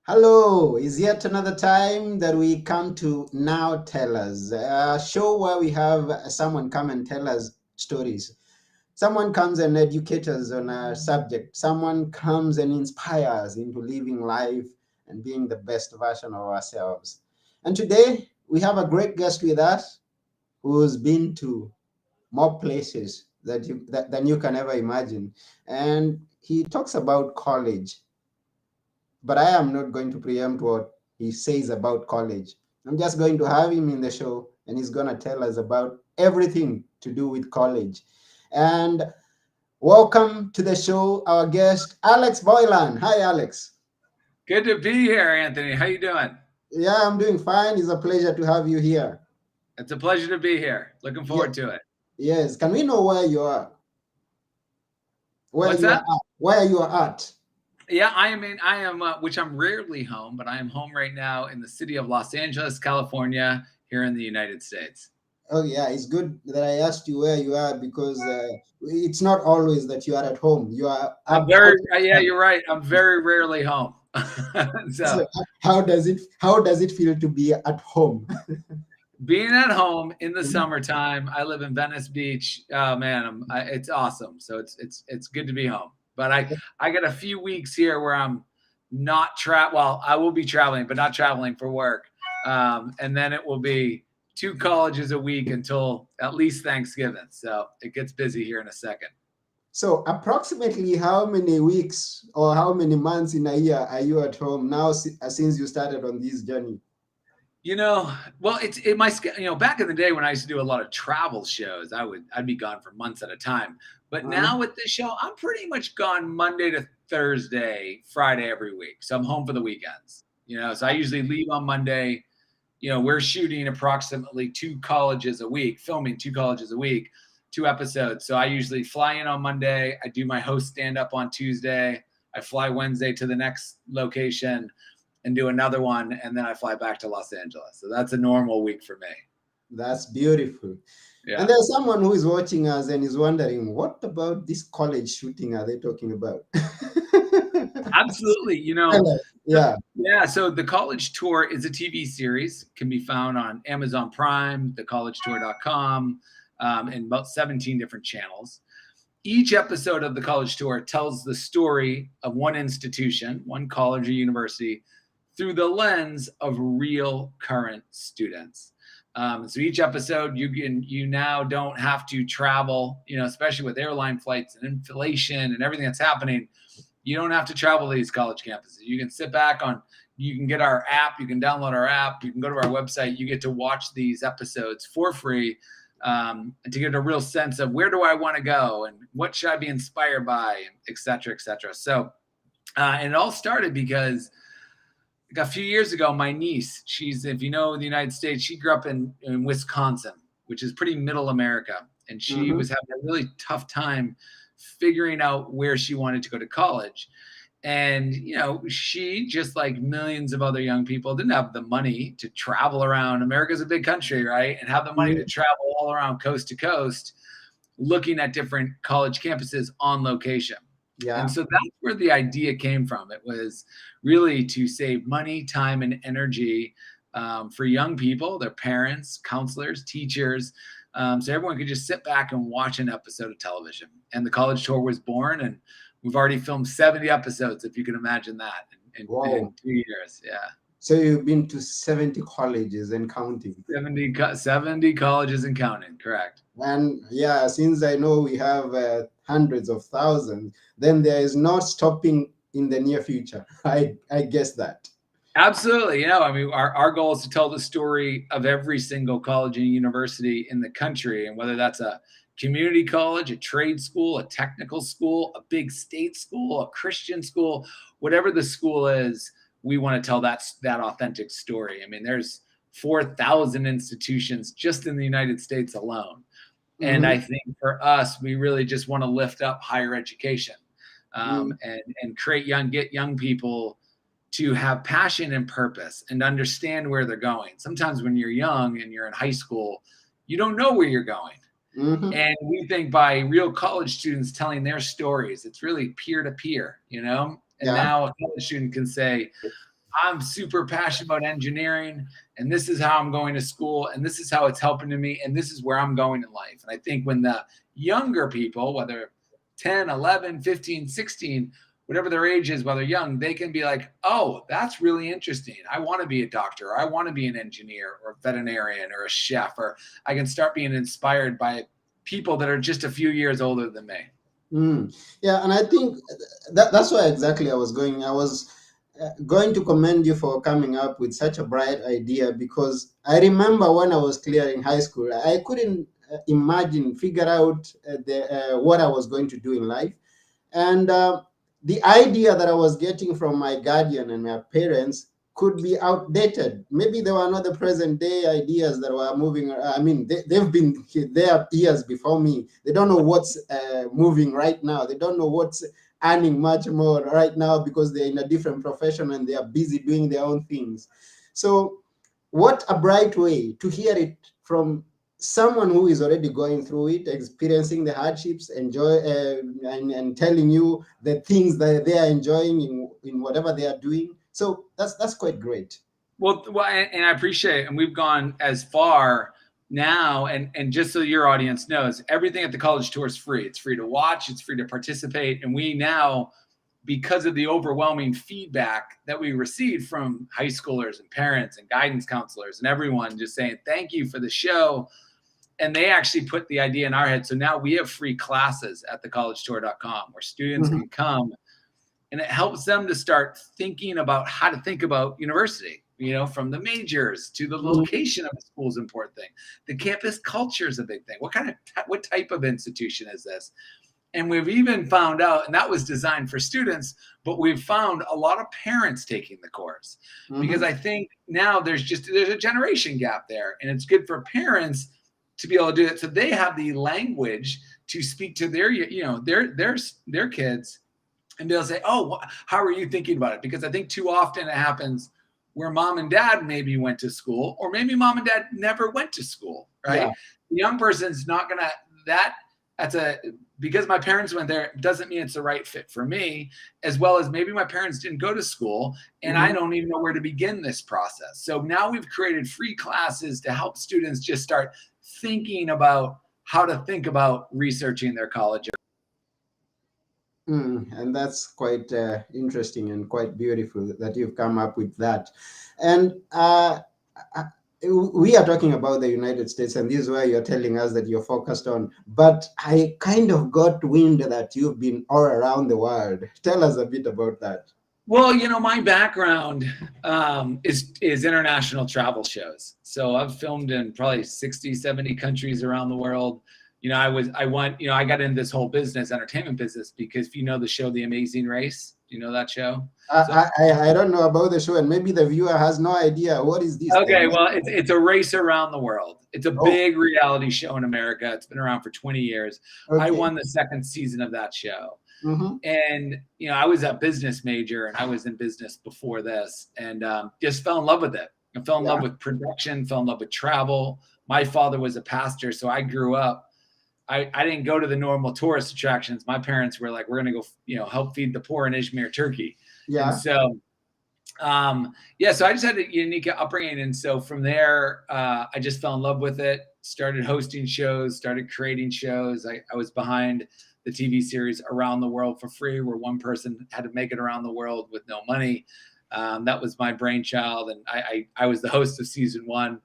Hello, is yet another time that we come to Now Tell Us, a show where we have someone come and tell us stories. Someone comes and educates us on a subject. Someone comes and inspires into living life and being the best version of ourselves. And today we have a great guest with us who's been to more places than you can ever imagine. And he talks about college, but I am not going to preempt what he says about college. I'm just going to have him in the show and he's going to tell us about everything to do with college. And welcome to the show, our guest, Alex Boylan. Hi, Alex. Good to be here, Anthony. How you doing? Yeah, I'm doing fine. It's a pleasure to have you here. It's a pleasure to be here. Looking Yeah, forward to it. yes. Can we know where you are? Where What's you are that? at? Where you are at? Yeah, which I'm rarely home, but I am home right now in the city of Los Angeles, California, here in the United States. Oh, yeah, it's good that I asked you where you are because it's not always that you are at home. You are Yeah, outside. you're right. I'm very rarely home. So So how does it feel to be at home? being at home in the summertime, I live in Venice Beach. Oh man, it's awesome. So it's good to be home. But I got a few weeks here where I'm not Well, I will be traveling, but not traveling for work. And then it will be two colleges a week until at least Thanksgiving. So it gets busy here in a second. So approximately how many weeks or how many months in a year are you at home now since you started on this journey? You know, well, it's it my back in the day when I used to do a lot of travel shows, I'd be gone for months at a time. But Uh, now with this show, I'm pretty much gone Monday to Thursday, Friday every week. So I'm home for the weekends. So I usually leave on Monday. We're shooting approximately two colleges a week, filming two colleges a week, two episodes. So I usually fly in on Monday. I do my host stand up on Tuesday. I fly Wednesday to the next location and do another one, and then I fly back to Los Angeles. So that's a normal week for me. that's beautiful. And Yeah, there's someone who is watching us and is wondering, what about this college shooting are they talking about? absolutely. Tell us. Yeah. Yeah. So the College Tour is a TV series, can be found on Amazon Prime, thecollegetour.com, and about 17 different channels. Each episode of the College Tour tells the story of one institution, one college or university, through the lens of real current students. So each episode, you now don't have to travel, especially with airline flights and inflation and everything that's happening. You don't have to travel to these college campuses. You can sit back on. You can get our app. You can download our app. You can go to our website. You get to watch these episodes for free to get a real sense of where do I want to go and what should I be inspired by, and et cetera, et cetera. So, and it all started because like a few years ago, my niece, if you know the United States, she grew up in Wisconsin, which is pretty middle America. And she Mhm. was having a really tough time figuring out where she wanted to go to college. And, she, just like millions of other young people, didn't have the money to travel around. America's a big country, right? And have the money to Mhm. travel all around coast to coast, looking at different college campuses on location. And Yeah. so that's where the idea came from. It was really to save money, time, and energy for young people, their parents, counselors, teachers. So everyone could just sit back and watch an episode of television. And the college tour was born, and we've already filmed 70 episodes, if you can imagine that, in Wow. 2 years. Yeah. So you've been to 70 colleges and counting. 70 colleges and counting, correct. And yeah, since I know we have hundreds of thousands, then there is no stopping in the near future. I guess that. Absolutely. Our goal is to tell the story of every single college and university in the country, and whether that's a community college, a trade school, a technical school, a big state school, a Christian school, whatever the school is, we want to tell that authentic story. I mean, there's 4,000 institutions just in the United States alone. And Hmm. I think for us, we really just want to lift up higher education, Hmm. and get young people to have passion and purpose and understand where they're going. Sometimes when you're young and you're in high school, you don't know where you're going. Hmm. And we think by real college students telling their stories, it's really peer to peer. And Yeah. now a college student can say, I'm super passionate about engineering, and this is how I'm going to school, and this is how it's helping to me, and this is where I'm going in life. And I think when the younger people, whether 10, 11, 15, 16, whatever their age is, while they're young, they can be like, oh, that's really interesting. I want to be a doctor, or I want to be an engineer, or a veterinarian, or a chef, or I can start being inspired by people that are just a few years older than me. Yeah, and I think that's why exactly I was going. I was going to commend you for coming up with such a bright idea, because I remember when I was clearing high school, I couldn't figure out what I was going to do in life. And the idea that I was getting from my guardian and my parents could be outdated. Maybe they were not the present day ideas that were moving. I mean, they've been there years before me. They don't know what's moving right now. They don't know what's earning much more right now, because they're in a different profession and they are busy doing their own things. So, what a bright way to hear it from someone who is already going through it, experiencing the hardships, and telling you the things that they are enjoying in whatever they are doing. So that's quite great. Well, and I appreciate it. And we've gone as far now, and just so your audience knows, everything at the college tour is free. It's free to watch, it's free to participate. And we now, because of the overwhelming feedback that we received from high schoolers and parents and guidance counselors and everyone just saying, thank you for the show. And they actually put the idea in our head. So now we have free classes at thecollegetour.com where students can come, and it helps them to start thinking about how to think about university, from the majors to the location of the school is an important thing. The campus culture is a big thing. What type of institution is this? And we've even found out, and that was designed for students, but we've found a lot of parents taking the course, because I think now there's a generation gap there, and it's good for parents to be able to do it. So they have the language to speak to their kids, and they'll say, oh, how are you thinking about it? Because I think too often it happens where mom and dad maybe went to school, or maybe mom and dad never went to school, right? Yeah. The young person's not going to, because my parents went there, doesn't mean it's the right fit for me, as well as maybe my parents didn't go to school and I don't even know where to begin this process. So now we've created free classes to help students just start thinking about how to think about researching their college. And that's quite interesting and quite beautiful that you've come up with that. And we are talking about the United States, and this is where you're telling us that you're focused on. But I kind of got wind that you've been all around the world. Tell us a bit about that. Well, my background is international travel shows. So I've filmed in probably 60, 70 countries around the world. I got into this whole entertainment business, because if you know the show, The Amazing Race, do you know that show? I don't know about the show, and maybe the viewer has no idea. What is this? Okay, well, it's a race around the world. It's a big reality show in America. It's been around for 20 years. Okay. I won the second season of that show. And, I was a business major, and I was in business before this, and just fell in love with it. I fell in love with production, fell in love with travel. My father was a pastor, so I grew up. I didn't go to the normal tourist attractions. My parents were like, we're going to go, help feed the poor in Izmir, Turkey. Yeah. And so, so I just had a unique upbringing. And so from there, I just fell in love with it, started hosting shows, started creating shows. I was behind the TV series Around the World for Free, where one person had to make it around the world with no money. That was my brainchild. And I was the host of season 1.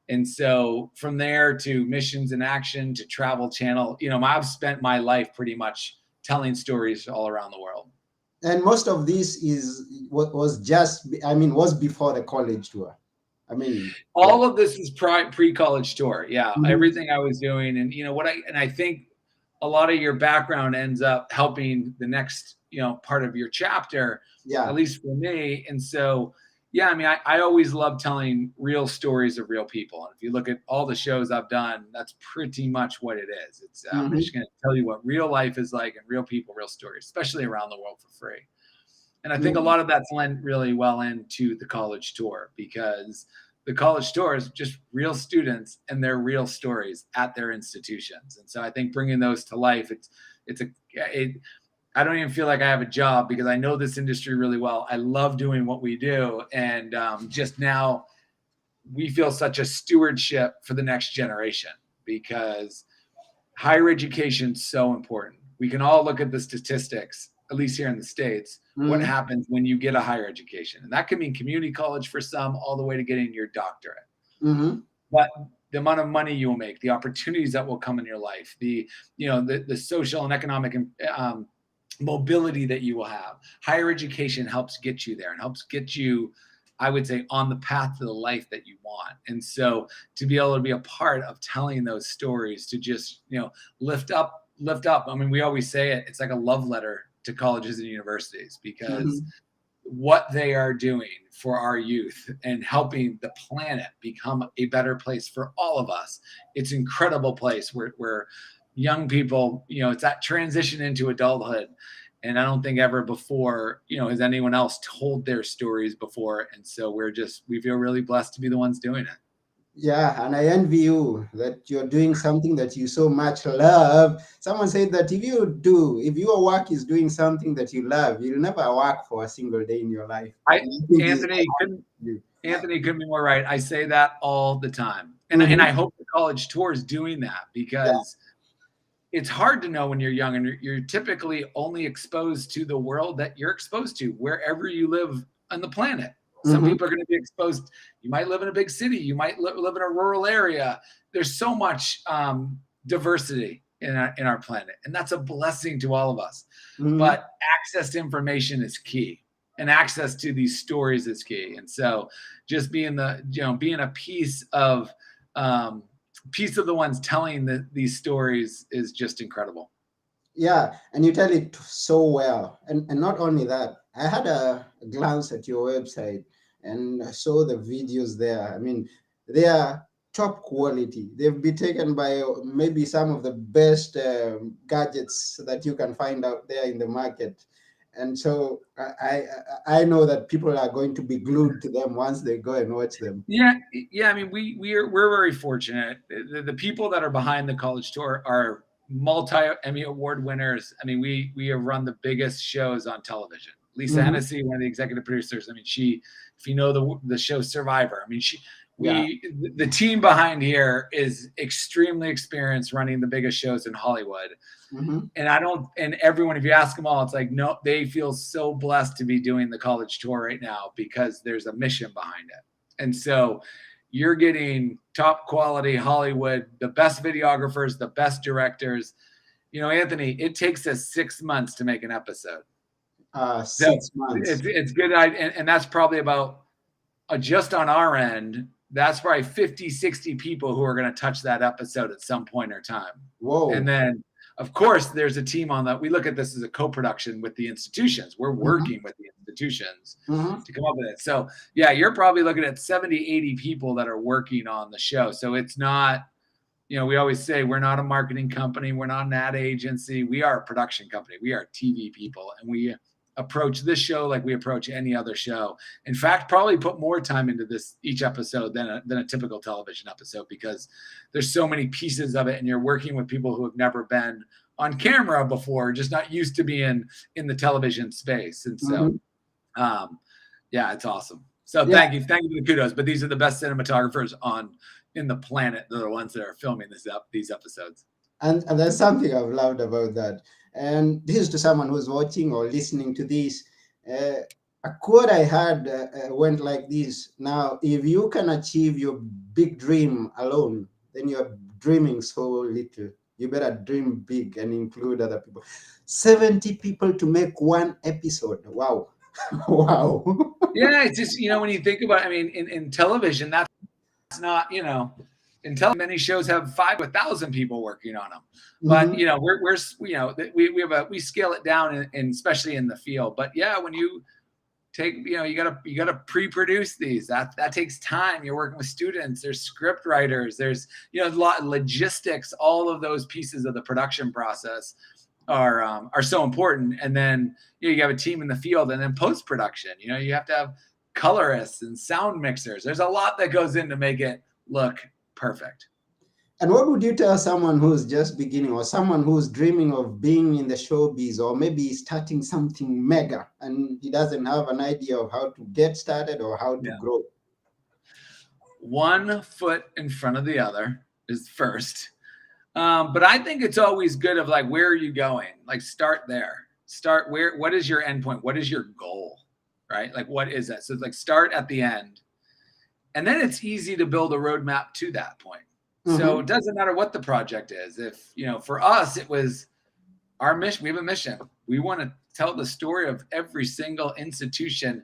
And so from there to Missions in Action to Travel Channel, I've spent my life pretty much telling stories all around the world. And most of this was before the college tour. All of this is pre-college tour. Yeah. Everything I was doing. And I think a lot of your background ends up helping the next, part of your chapter, at least for me. And so, I always love telling real stories of real people. And if you look at all the shows I've done, that's pretty much what it is. It's I'm just going to tell you what real life is like, and real people, real stories, especially around the world for free. And I think a lot of that's lent really well into the college tour, because the college tour is just real students and their real stories at their institutions. And so I think bringing those to life, I don't even feel like I have a job because I know this industry really well. I love doing what we do. And just now we feel such a stewardship for the next generation because higher education is so important. We can all look at the statistics, at least here in the States, what Mm-hmm. happens when you get a higher education. And that can mean community college for some, all the way to getting your doctorate. Mm-hmm. But the amount of money you will make, the opportunities that will come in your life, the social and economic mobility that you will have. Higher education helps get you there and helps get you, I would say, on the path to the life that you want. And so to be able to be a part of telling those stories, to just, lift up. I mean, we always say it, it's like a love letter to colleges and universities, because Mm-hmm. what they are doing for our youth and helping the planet become a better place for all of us. It's an incredible place where young people, it's that transition into adulthood. And I don't think ever before, has anyone else told their stories before. And so we feel really blessed to be the ones doing it. Yeah, and I envy you that you're doing something that you so much love. Someone said that if your work is doing something that you love, you'll never work for a single day in your life. I, And I think this is Anthony couldn't, you. Anthony couldn't be more right. I say that all the time. And I Mm-hmm. hope the college tour is doing that, Yeah. because it's hard to know when you're young, and you're typically only exposed to the world that you're exposed to wherever you live on the planet. Some Mm-hmm. people are going to be exposed. You might live in a big city. You might live in a rural area. There's so much diversity in our planet, and that's a blessing to all of us. Mm-hmm. But access to information is key, and access to these stories is key. And so, just being a piece of the ones telling these stories is just incredible. Yeah, and you tell it so well. And not only that, I had a glance at your website and I saw the videos there. I mean, they are top quality. They've been taken by maybe some of the best gadgets that you can find out there in the market. And so I know that people are going to be glued to them once they go and watch them. Yeah, yeah. I mean, we're very fortunate. The people that are behind the college tour are multi Emmy award winners. I mean, we have run the biggest shows on television. Lisa Hmm. Hennessy, one of the executive producers. I mean, if you know the show Survivor, I mean, Yeah. the team behind here is extremely experienced running the biggest shows in Hollywood. Hmm. And everyone, if you ask them all, it's like, no, they feel so blessed to be doing the college tour right now because there's a mission behind it. And so you're getting top quality Hollywood, the best videographers, the best directors. Anthony, it takes us 6 months to make an episode. So 6 months. it's good. And that's probably about, just on our end, that's probably 50, 60 people who are going to touch that episode at some point or time. And Whoa. then, of course, there's a team on that. We look at this as a co-production with the institutions. We're Hmm. working with the institutions Hmm. to come up with it. So, yeah, you're probably looking at 70, 80 people that are working on the show. So it's not, we always say we're not a marketing company. We're not an ad agency. We are a production company. We are TV people. And we approach this show like we approach any other show. In fact, probably put more time into each episode than a typical television episode, because there's so many pieces of it, and you're working with people who have never been on camera before, just not used to being in the television space. And so, Hmm. yeah, it's awesome. So Yeah. thank you for the kudos. But these are the best cinematographers in the planet. They're the ones that are filming these episodes. And there's something I've loved about that. And this is to someone who's watching or listening to this. Uh, a quote I had went like this: now, if you can achieve your big dream alone, then you're dreaming so little. You better dream big and include other people. 70 people to make one episode. Wow. Wow. Yeah, it's just, when you think about it, I mean, in television, that's not, in television, many shows have 5,000 people working on them. But, Hmm. we scale it down, and especially in the field. But yeah, when you take, you gotta pre-produce these. That takes time. You're working with students. There's script writers. There's, a lot of logistics. All of those pieces of the production process are so important. And then you have a team in the field, and then post-production. You have to have colorists and sound mixers. There's a lot that goes in to make it look perfect. And what would you tell someone who's just beginning, or someone who's dreaming of being in the showbiz, or maybe starting something mega and he doesn't have an idea of how to get started or how to Yeah. grow? One foot in front of the other is first. But I think it's always good of like, where are you going? Like, start there. Start where, what is your end point? What is your goal? Right? Like, what is that? So it's like, start at the end. And then it's easy to build a roadmap to that point. So Mm-hmm. it doesn't matter what the project is. If, for us, it was our mission. We have a mission. We want to tell the story of every single institution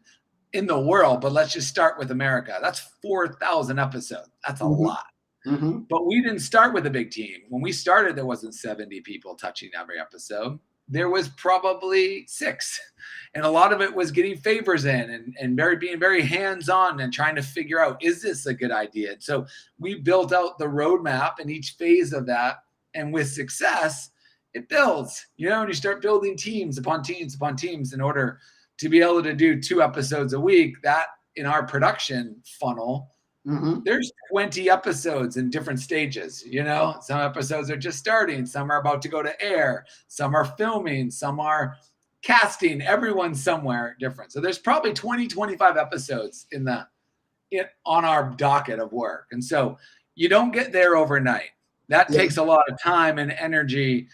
in the world, but let's just start with America. That's 4,000 episodes. That's a Mm-hmm. lot. Mm-hmm. But we didn't start with a big team. When we started, there wasn't 70 people touching every episode. There was probably 6. And a lot of it was getting favors in and being very hands-on and trying to figure out, is this a good idea? And so we built out the roadmap in each phase of that. And with success, it builds, and you start building teams upon teams upon teams in order to be able to do 2 episodes a week. That in our production funnel, Mm-hmm. there's 20 episodes in different stages. Some episodes are just starting, some are about to go to air, some are filming, some are casting. Everyone's somewhere different. So there's probably 20, 25 episodes on our docket of work. And so you don't get there overnight. That Yeah. takes a lot of time and energy.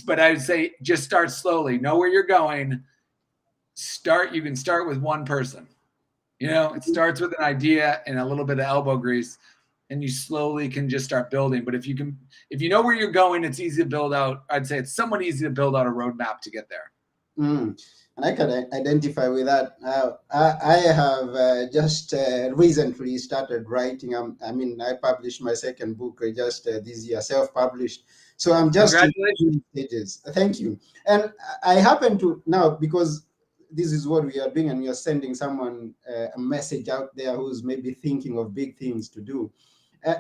But I would say just start slowly. Know where you're going. You can start with one person. It starts with an idea and a little bit of elbow grease, and you slowly can just start building. But if you know where you're going, it's easy to build out. I'd say it's somewhat easy to build out a roadmap to get there. Mm. And I can identify with that. I have just recently started writing. I published my second book just this year, self-published. So I'm just in Congratulations. stages. Thank you. And I happen to now, because this is what we are doing, and we are sending someone a message out there who's maybe thinking of big things to do. Uh,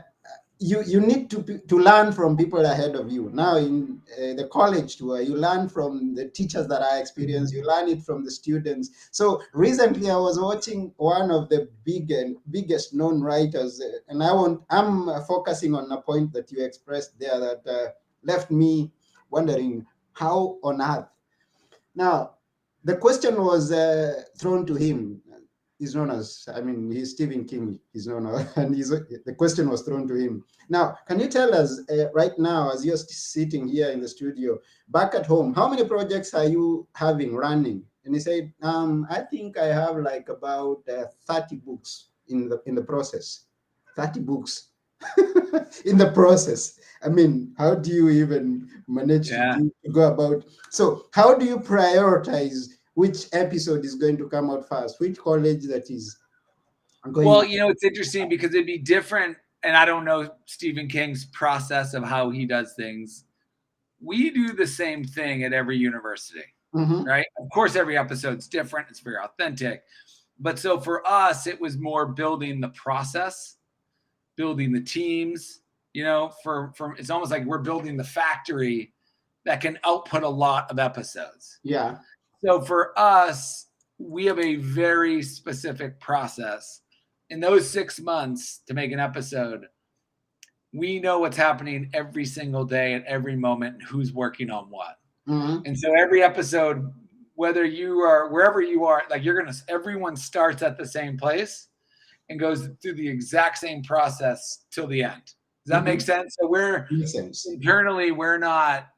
you need to learn from people ahead of you. Now in the college tour, you learn from the teachers that are experienced. You learn it from the students. So recently, I was watching one of the biggest known writers, and I'm focusing on a point that you expressed there that left me wondering how on earth. Now, the question was thrown to him. He's known as, he's Stephen King. He's known as, and the question was thrown to him. Now, can you tell us right now, as you're sitting here in the studio, back at home, how many projects are you having running? And he said, I think I have like about 30 books in the process. 30 books in the process. How do you even manage Yeah. to go about? So, how do you prioritize which episode is going to come out first? Which college that is going? Well, it's interesting because it'd be different. And I don't know Stephen King's process of how he does things. We do the same thing at every university, Mm-hmm. right? Of course, every episode's different. It's very authentic. But so for us, it was more building the process, building the teams, it's almost like we're building the factory that can output a lot of episodes. Yeah. So for us, we have a very specific process. In those 6 months to make an episode, we know what's happening every single day at every moment, who's working on what. Mm-hmm. And so every episode, whether you are wherever you are, like everyone starts at the same place and goes through the exact same process till the end. Does that make sense? So internally, we're not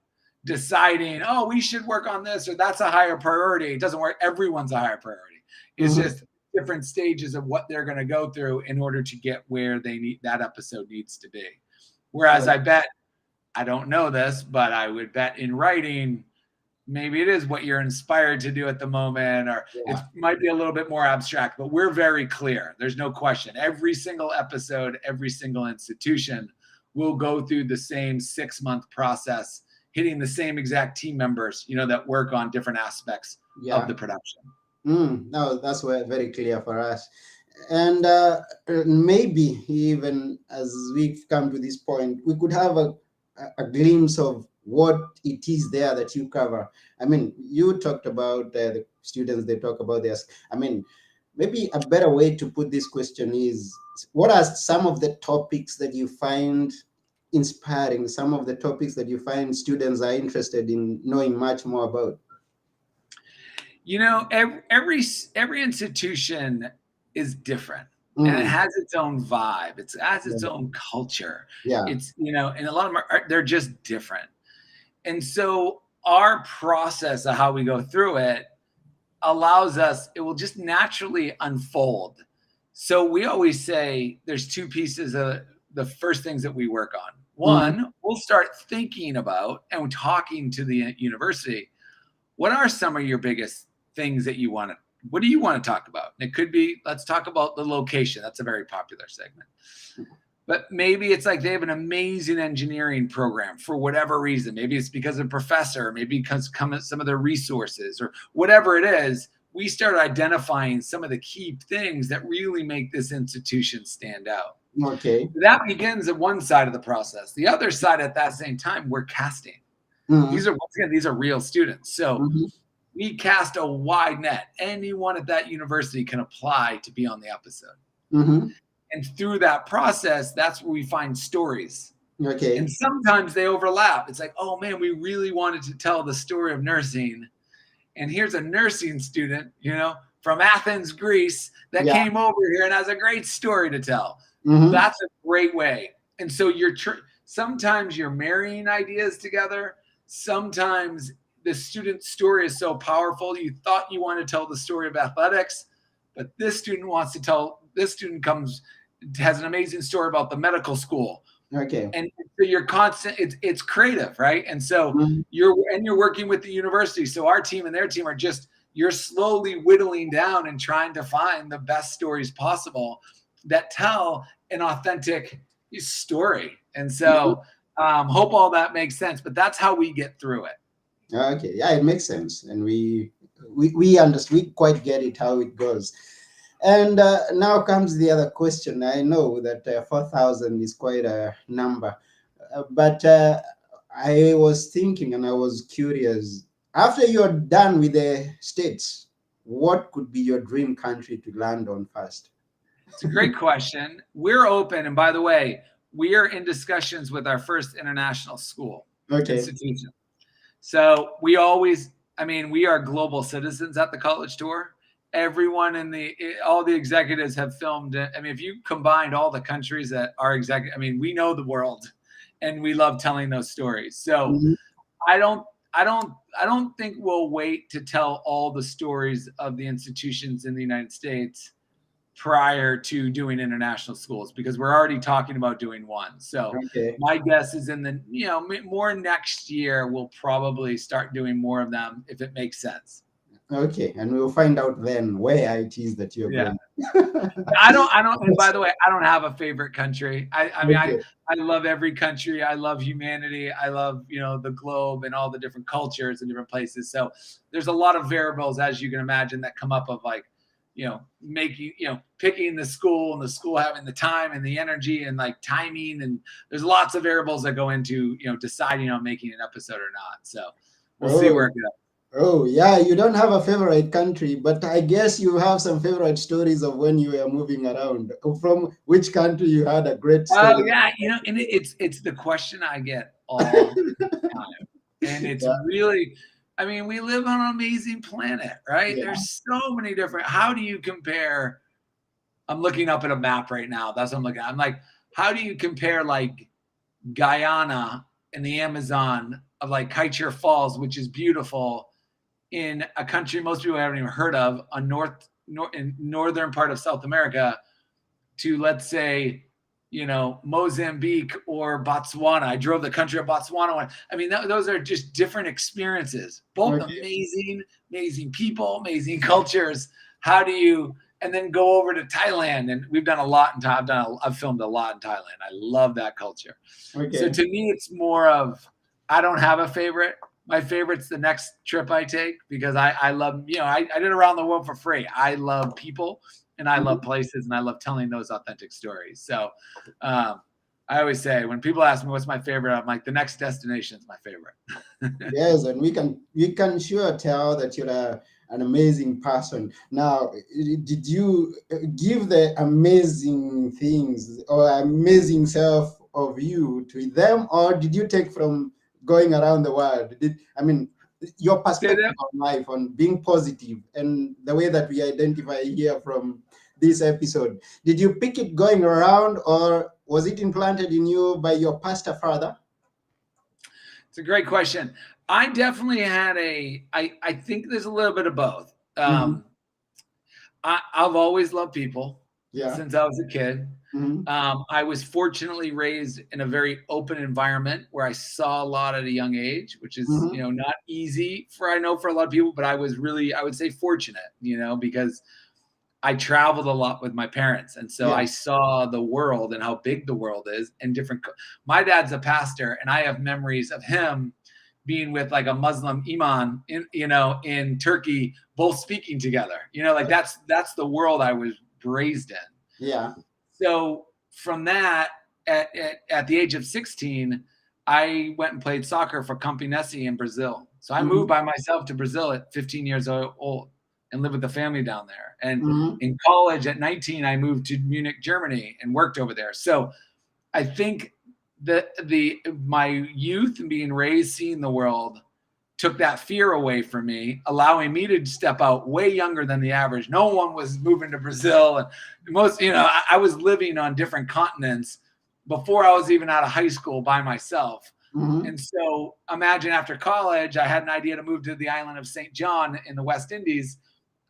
deciding, oh, we should work on this or that's a higher priority. It doesn't work. Everyone's a higher priority. It's just different stages of what they're going to go through in order to get where that episode needs to be. Whereas I bet, I don't know this, but I would bet in writing, maybe it is what you're inspired to do at the moment, or it might be a little bit more abstract, but we're very clear. There's no question. Every single episode, every single institution will go through the same 6-month process, hitting the same exact team members, that work on different aspects of the production. No, that's very clear for us. And maybe even as we've come to this point, we could have a glimpse of what it is there that you cover. You talked about the students, they talk about this. Maybe a better way to put this question is, what are some of the topics that you find inspiring, some of the topics that you find students are interested in knowing much more about? You know, every institution is different, and it Mm, has its own vibe. It has its yeah. own culture. Yeah. It's, you know, and a lot of them they're just different. And so our process of how we go through it allows us, it will just naturally unfold. So we always say there's two pieces of the first things that we work on. Mm-hmm. One, we'll start thinking about and talking to the university. What are some of your biggest things that you want to, what do you want to talk about? It could be, let's talk about the location. That's a very popular segment. But maybe it's like they have an amazing engineering program for whatever reason. Maybe it's because of a professor, maybe because some of their resources or whatever it is. We start identifying some of the key things that really make this institution stand out. Okay. That begins at one side of the process. The other side, at that same time, we're casting. Mm-hmm. These are real students. So Mm-hmm. we cast a wide net. Anyone at that university can apply to be on the episode. Mm-hmm. And through that process, that's where we find stories. And Okay. sometimes they overlap. It's like, oh man, we really wanted to tell the story of nursing. And here's a nursing student, you know, from Athens, Greece, that Yeah. came over here and has a great story to tell. Mm-hmm. That's a great way. And so sometimes you're marrying ideas together. Sometimes the student's story is so powerful, you thought you want to tell the story of athletics, but this student has an amazing story about the medical school. Okay. And so you're constant, it's creative, right? And so Mm-hmm. you're working with the university. So our team and their team are just, you're slowly whittling down and trying to find the best stories possible that tell an authentic story. And so hope all that makes sense, but that's how we get through it. Okay, yeah, it makes sense, and we understand, we quite get it how it goes. And now comes the other question. I know that 4,000 is quite a number, but I was thinking and I was curious. After you're done with the states, what could be your dream country to land on first? It's a great question. We're open, and by the way, we are in discussions with our first international school Okay. institution. So we always, I mean, we are global citizens at the college tour. Everyone all the executives have filmed it. I mean, if you combined all the countries that are I mean, we know the world, and we love telling those stories. So Mhm. I don't, I don't think we'll wait to tell all the stories of the institutions in the United States prior to doing international schools, because we're already talking about doing one. So Okay. my guess is in the, you know, more next year, we'll probably start doing more of them if it makes sense. Okay, and we'll find out then where it is that you're Yeah. going. And by the way, I don't have a favorite country. I mean, Okay. I love every country. I love humanity. I love, you know, the globe and all the different cultures and different places. So there's a lot of variables, as you can imagine, that come up of like, you know, picking the school and the school having the time and the energy and like timing. And there's lots of variables that go into, you know, deciding on making an episode or not. So we'll see Oh, where it goes. oh, yeah, you don't have a favorite country, but I guess you have some favorite stories of when you were moving around. From which country you had a great Oh story? yeah, you know, and it's the question I get all the time. And it's Yeah, really, I mean, we live on an amazing planet, right? yeah. There's so many different, how do you compare? I'm looking up at a map right now. That's what I'm looking at. I'm like, how do you compare like Guyana and the Amazon of like Kaiser Falls, which is beautiful, in a country most people haven't even heard of, in northern part of South America, to, let's say, you know, Mozambique or Botswana. I drove the country of Botswana. I mean, those are just different experiences, both Okay. amazing people, amazing cultures. How do you, and then go over to Thailand, and we've done a lot in Thailand. I've filmed a lot in Thailand. I love that culture. So Okay. to me, it's more of, I don't have a favorite. My favorite's the next trip I take, because I love, you know, I did around the world for free. I love people, and I love Mhm. places, and I love telling those authentic stories. So I always say, when people ask me what's my favorite, I'm like, the next destination is my favorite. Yes, and we can sure tell that you're an amazing person. Now, did you give the amazing things or amazing self of you to them, or did you take from going around the world? Your Say perspective that. on life, on being positive, and the way that we identify here from this episode. Did you pick it going around, or was it implanted in you by your pastor father? It's a great question. I definitely had I think there's a little bit of both. Mm-hmm. I've always loved people Yeah. since I was a kid. Mm-hmm. I was fortunately raised in a very open environment where I saw a lot at a young age, which is, Mm-hmm. not easy for a lot of people, but I was really, I would say fortunate, because I traveled a lot with my parents. And so Yeah. I saw the world and how big the world is and my dad's a pastor, and I have memories of him being with like a Muslim imam in Turkey, both speaking together, like that's the world I was raised in. Yeah. So from that, at the age of 16, I went and played soccer for Campinense in Brazil. So I moved Mm-hmm. by myself to Brazil at 15 years old and lived with the family down there. And Mm-hmm. in college at 19, I moved to Munich, Germany, and worked over there. So I think that my youth and being raised, seeing the world, took that fear away from me, allowing me to step out way younger than the average. No one was moving to Brazil, and I was living on different continents before I was even out of high school by myself. Mm-hmm. And so imagine after college, I had an idea to move to the island of St. John in the West Indies.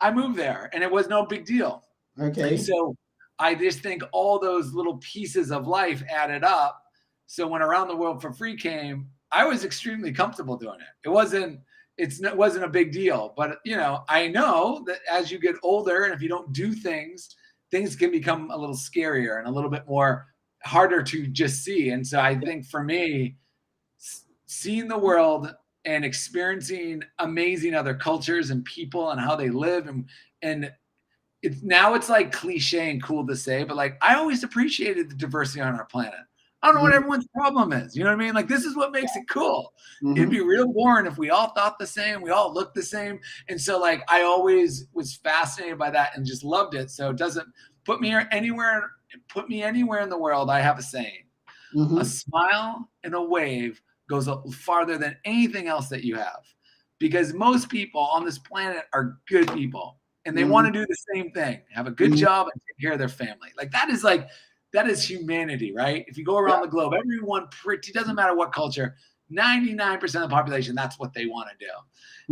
I moved there, and it was no big deal. And Okay. so I just think all those little pieces of life added up. So when Around the World for Free came, I was extremely comfortable doing it. It wasn't a big deal, but I know that as you get older and if you don't do things, things can become a little scarier and a little bit more harder to just see. And so I think for me, seeing the world and experiencing amazing other cultures and people and how they live and it's like cliche and cool to say, but like I always appreciated the diversity on our planet. I don't know what Mm-hmm. everyone's problem is. You know what I mean? Like this is what makes it cool. It'd Mm-hmm. be real boring if we all thought the same, we all looked the same. And so like I always was fascinated by that and just loved it. So it doesn't put me anywhere in the world. I have a saying. A Mm-hmm. smile and a wave goes farther than anything else that you have. Because most people on this planet are good people and they want Mm-hmm. to do the same thing, have a good Mm-hmm. job and take care of their family. That is humanity, right? If you go Yeah. around the globe, everyone pretty doesn't matter what culture, 99% of the population, that's what they want to do.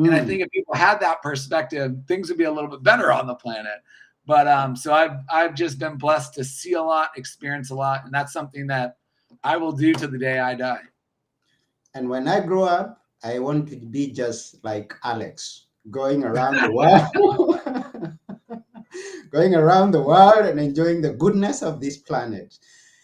And I Mm. think if people had that perspective, things would be a little bit better on the planet. But so I've just been blessed to see a lot, experience a lot, and that's something that I will do to the day I die. And when I grow up, I want to be just like Alex, going around the world, going around the world and enjoying the goodness of this planet.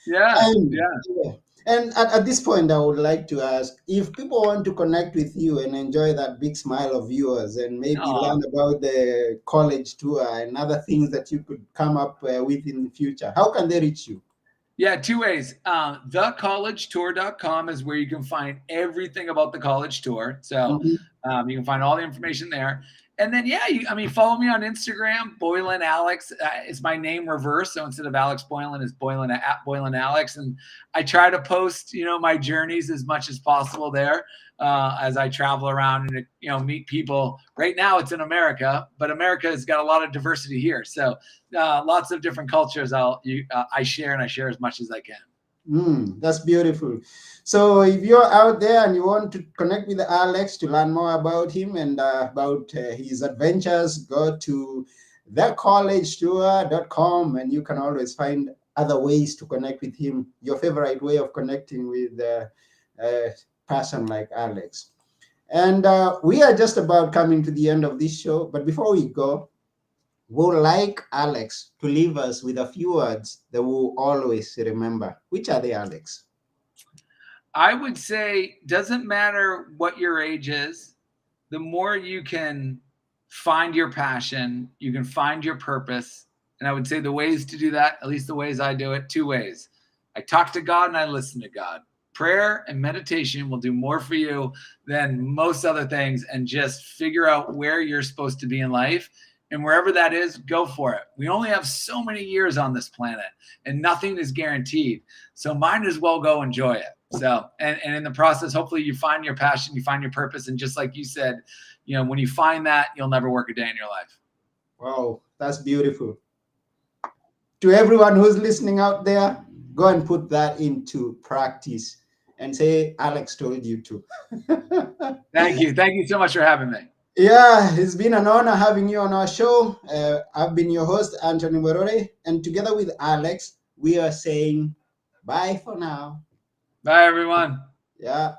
Yeah, And yeah. yeah. And at this point, I would like to ask if people want to connect with you and enjoy that big smile of yours and maybe Aw. learn about the college tour and other things that you could come up with in the future, how can they reach you? Yeah, two ways. Thecollegetour.com is where you can find everything about the college tour. So Mhm. you can find all the information there. And then, yeah, follow me on Instagram, Boylan Alex. It's my name reversed. So instead of Alex Boylan, it's Boylan at Boylan Alex. And I try to post, my journeys as much as possible there as I travel around and, meet people. Right now it's in America, but America has got a lot of diversity here. So lots of different cultures I share, and I share as much as I can. That's beautiful. So, if you're out there and you want to connect with Alex to learn more about him and about his adventures, go to thecollegetour.com and you can always find other ways to connect with him, your favorite way of connecting with a person like Alex. And we are just about coming to the end of this show. But before we go, would like Alex to leave us with a few words that we'll always remember. Which are they, Alex? I would say doesn't matter what your age is, the more you can find your passion, you can find your purpose. And I would say the ways to do that, at least the ways I do it, two ways. I talk to God and I listen to God. Prayer and meditation will do more for you than most other things, and just figure out where you're supposed to be in life And wherever that is, go for it. We only have so many years on this planet and nothing is guaranteed. So might as well go enjoy it. So, and in the process, hopefully you find your passion, you find your purpose. And just like you said, you know, when you find that, you'll never work a day in your life. Wow, that's beautiful. To everyone who's listening out there, go and put that into practice and say, Alex told you to. Thank you. Thank you so much for having me. Yeah, it's been an honor having you on our show. I've been your host, Anthony Morore, and together with Alex, we are saying bye for now. Bye, everyone. Yeah.